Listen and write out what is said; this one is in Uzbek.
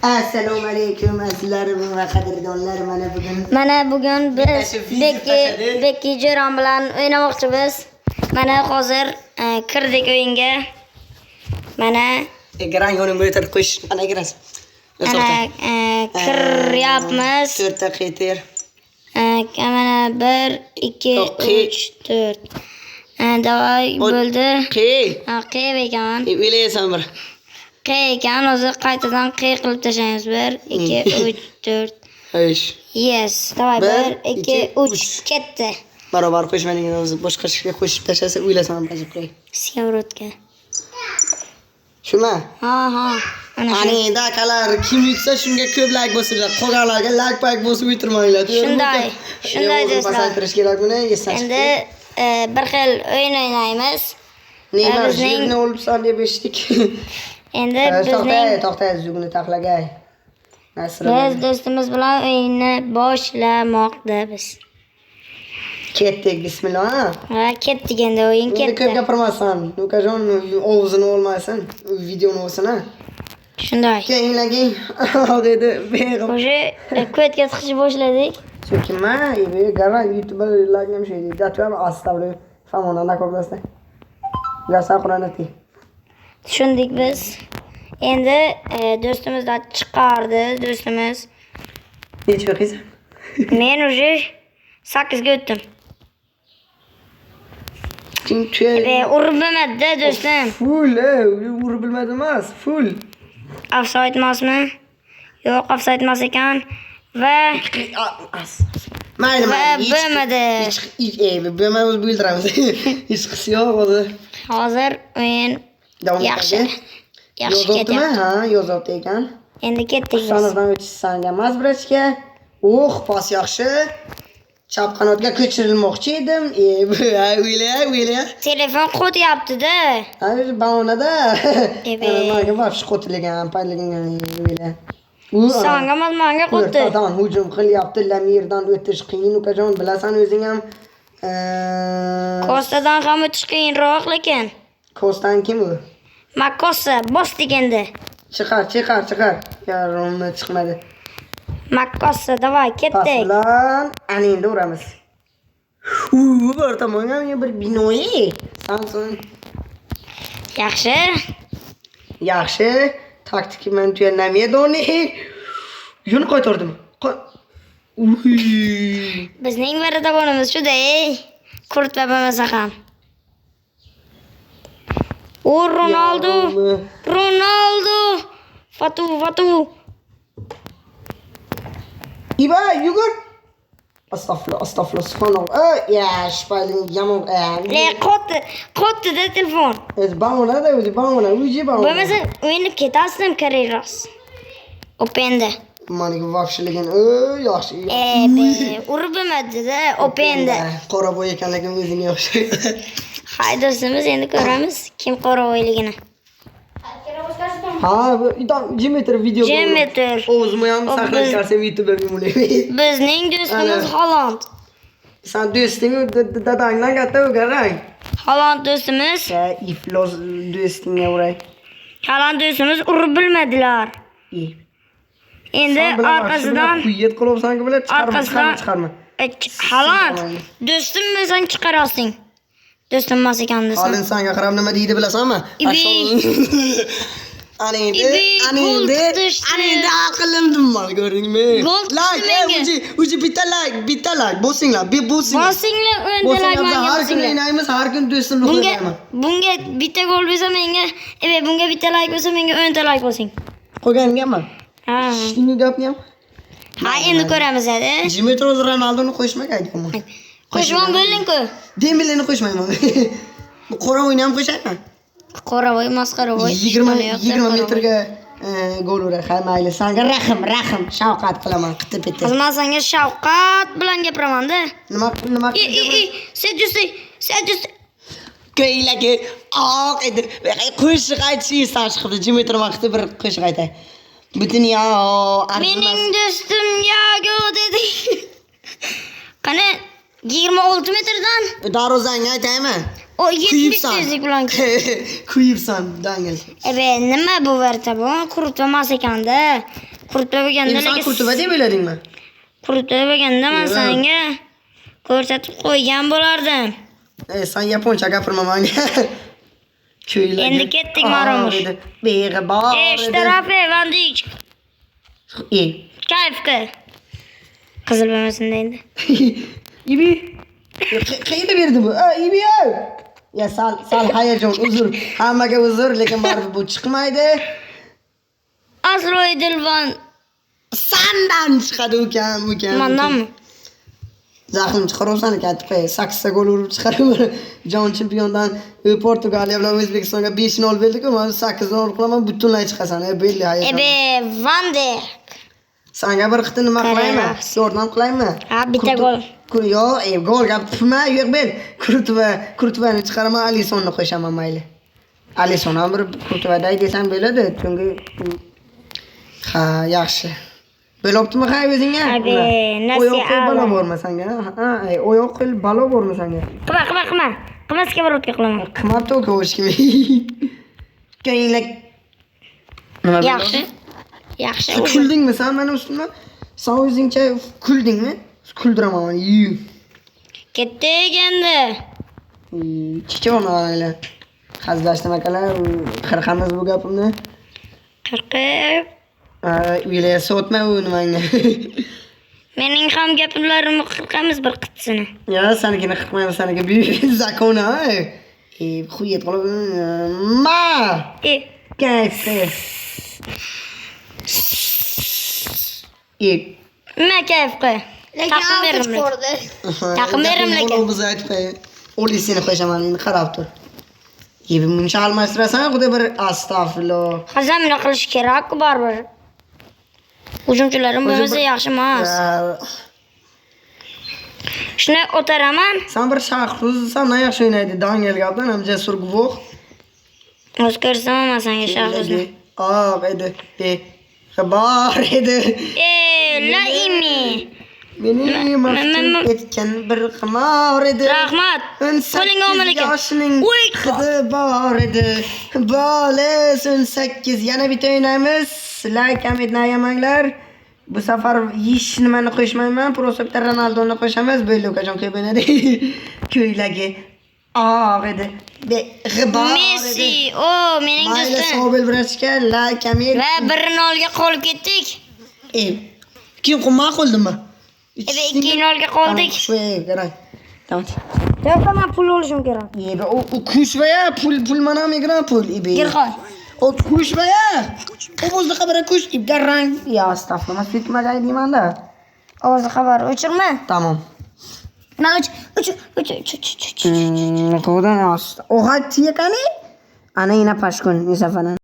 Assalomu alaykum azizlarim va qadrdonlar. Mana bugun biz Bekki Jo'ron bilan o'ynamoqchimiz. Mana hozir kirdik o'yinga. Mana ekran yonimga o'tirib qo'yish. Mana ekran. Kiryapmiz. 4 ta qetir. Mana 1 2 3 4. Davay bo'ldi. Q ekan. O'ylaysan bir. Q ekan, o'zi qaytadan Q qilib tashlaymiz. 1 2 3 4. Xo'sh. Yes, davay 1 2 3 ketdi. Barobar qo'shmadingiz, o'zi boshqa ishga qo'shib tashlasa o'ylasam bajib qo'y. Skavrotga. Shuna? Ha. Ani dakalar kim yutsa shunga ko'p like bosinglar. Qolganlarga like pack bosib o'tirmanglar. Shunday do'stlar. Pasaytirish kerakmi? Endi bir xil o'yin o'ynaymiz. Neymar jibni olibsan deb eshitdik. Endi bizning to'xta, zugni taxlagay. Biz do'stimiz bilan o'yinni boshlamoqdamiz. Ketdik, bismillah. Ha, ketdik endi o'yin ketdi. Ko'p gapirmasan, Lukajon ovozini olmasin, videoni olsin ha. Shunday. Keyinlaging dedi. O'sha ko'tga chiqishni boshladik. Chekma, garang YouTuber lagam şey dedi. Datıyorum astavlı falan ona koglasta. Gasa Qur'onati. Tushundik biz. Endi do'stimiz da chiqardi, do'stimiz. Necha o'qiysan? Men уже 8 ga o'tdim. Urib bilmadi do'stim. Full, urib bilmadi emas, full. Offside emasmi? Yo'q, offside emas ekan. Va mayli, bo'lmadi. Bo'lmadi, o'z bildiramiz. Hech qisi yo'q hozir. Hozir o'yin yaxshi. Yaxshi ketyapti. Ha, yozibdi ekan. Endi ketdik biz. Sanavdan o'tishsanga mazbrachga. Pas yaxshi. Chap qanotga ko'chirilmoqchi edim. O'yla. Telefon qo'tyapti-da. Ha, baonada. Menga vobshe qo'tilgan, paylagan o'yla. Sanga manga qo'tdi. Tamam, hujum qilyapti. Lamirdan o'tish qiyin, ukajon, bilasan o'zing ham. Kostadan ham o'tish qiyinroq lekin. Kostan kim u? Makossa bosdik endi. Chiqar. Yaromni chiqmadi. Makossa, davay, ketdik. Paslan, ana endi uramiz. Bir tomonga bir binoyi. Samsung. Yaxshi. Taktik men tuyanamiyadoni. Yuni qaytardim. Bizning maradonimiz shu-da. Kurtma bo'lmasa ham. Ronaldo. Fatu. İba yugur. Astagfirullah. Subhanallah. Ya şpayling yamon. Qo'tdi-da telefon. Bamona. Bo'lmasa o'ynab ketasizmi karyeras. Openda. Maniga vobshiligin. Yaxshi. Urib bo'lmadi-da, openda. Qora bo'y ekanligim o'zingga yaxshi. Hay do'stimiz, endi ko'ramiz kim qora bo'yligini. Ha, Dimitr video. Dimitr. O'zimni ham saqlab qolsam YouTube'ga mulaymi. Bizning do'stimiz Haaland. Sen do'sting dadangdan katta o'garang. Haaland do'stimiz. Iflos do'stingga uray. Haaland do'stimiz urib bilmadilar. Endi orqasidan quyet qilibsan-ku bilan chiqarma. Haaland do'stim bo'lsang chiqarasing. Do'stim emas ekan desam. Haaland senga qarab nima deydi bilasanmi? Ana endi aqlimdim mal ko'rdingmi? Like, bitta like bosinglar, Bosinglar, o'nta like menga har kun o'ynaymiz, har kun do'stimni qo'yaman. Bunga bitta gol bo'lsa menga, bunga bitta like bo'lsa menga 10 ta like bosing. Qo'yganganman. Ha. Shunga gapni ham. Ha, endi ko'ramiz hadi. Dimitr Ronaldoni qo'shmagan. Qo'shgan bo'lding-ku. Dembeleni qo'shmayman. Bu qora o'yini ham qo'shayman. Qora voy, masxara voy. 20 metrga gol uray. Ha, mayli. Senga rahim, shafqat qilaman, qitib-pitib. Men senga shafqat bilan gapiraman-da. Nima? Sen Ko'ylagi oq edi. Qo'shiq aytishingizdan chiqibdi. Dimitr vaqti bir qo'shiq aytay. Butun yo mening do'stim Yago dedi. Qani 26 metrdan darvozangga aytaymi? O 70 tezlik bilan. Kuyibsan, dangil. Nima bu verta bu? Quritib emas ekanda. Quritib bo'lganda Inson qurtuba deb o'yladingmi? Quritib bo'lganda men senga ko'rsatib qo'ygan bo'lardim. Sen yaponcha gapirma menga. Kuylarga. Endi ketdik Maromush. Beg'ibor. Shtarofe Vandik. Kayfga. Qizil bo'lmasin deydi. Ibi. Qayerda berdi bu? Ibi. Ya sal hayajon, uzr. Hammaga uzr, lekin baribir bu chiqmaydi. Asroy Dilvan. Sandan chiqadi ukan. Mandanmi? Zahlim chiqarovsan ekan, aytib 8 ta gol urib chiqarib, jon chempiondan Portugaliya bilan O'zbekistonga 5-0 berdik-ku, men 8-0 qilaman, butunlay chiqasan. Belli hayajon. Van Dijk. Senga bir qitin nima qilaymi? Yordam qilaymi? Ha, bitta gol. Yo'q, gol gapirma, yo'q ber. Kurtuvani chiqaraman, Alissonni qo'shaman mayli. Alisson ham bir Kurtuvaday desam bo'ladi, chunki ha, yaxshi. Bo'libdimi ha o'zingga? Oyoq qo'l balo bormi senga? Ha, oyoq qo'l balo bormi senga? Qilma. Qilmasga barotga qilaman. Qimmat o'qish kerak. Nima Yaxshi. Kuldingmi sen meni ustimdan? Sen o'zingcha kuldingmi? Kuldiraman meni. Ketdik endi. Chiqona hazlashdim akalar, qirqamiz bu gapimni. Qirqib. Uylar sotma u nimanga. Mening ham gaplarimni qirqamiz bir qitsini. Ya, senikini qirqmayman, seniki buyuk zakona. Xuyet qilib. Ma! Kayfda. Nima kayfqa? Taqim berim lekin. Biz aytmay. Olisini qo'shaman, endi qarab tur. Buncha almashtirasan, xudo bir astag'firullah. Hazamina qilish kerak baribir. Hujumchilarim bo'lmasa yaxshi emas. Shuni o'taraman. Sen bir shaxsiz, sendan yaxshi o'ynaydi. Daniel Gabdan ham jasur guvoh. O'zgarsam senga shaxsizni. Edi. Xabar edi. Laimi. Meni maqtun etgan bir qimor edi. Rahmat. Qo'ling omil ekan. Voy, qidi bor edi. Bola 18 yana bitta o'ynaymiz. Like ham etmayamanglar. Bu safar hech nimani qo'shmayman. Просто bitta Ronaldoni qo'shamiz. Bo'ldi ukajon qo'yib o'ynadi. Ko'ylagi edi. Messi, mening do'stim. Mayli, Sobel Brachka, like ham Va 1-0 ga qolib ketdik. Kim ma'quldimi? 2-0 ga qoldik. Tamam. Yo'qman pul olishim kerak. O kushvaya pul mana migran pul Girxon. O kushvaya. O o'zida xabar kush ibdarrang. Ya astag'firullah, fitmaga deymanda. Ovozni xabar o'chirma. Tamam. Mana o'ch. Qo'dan asta. O xat yekani? Ana ina pashkun, ni safaran.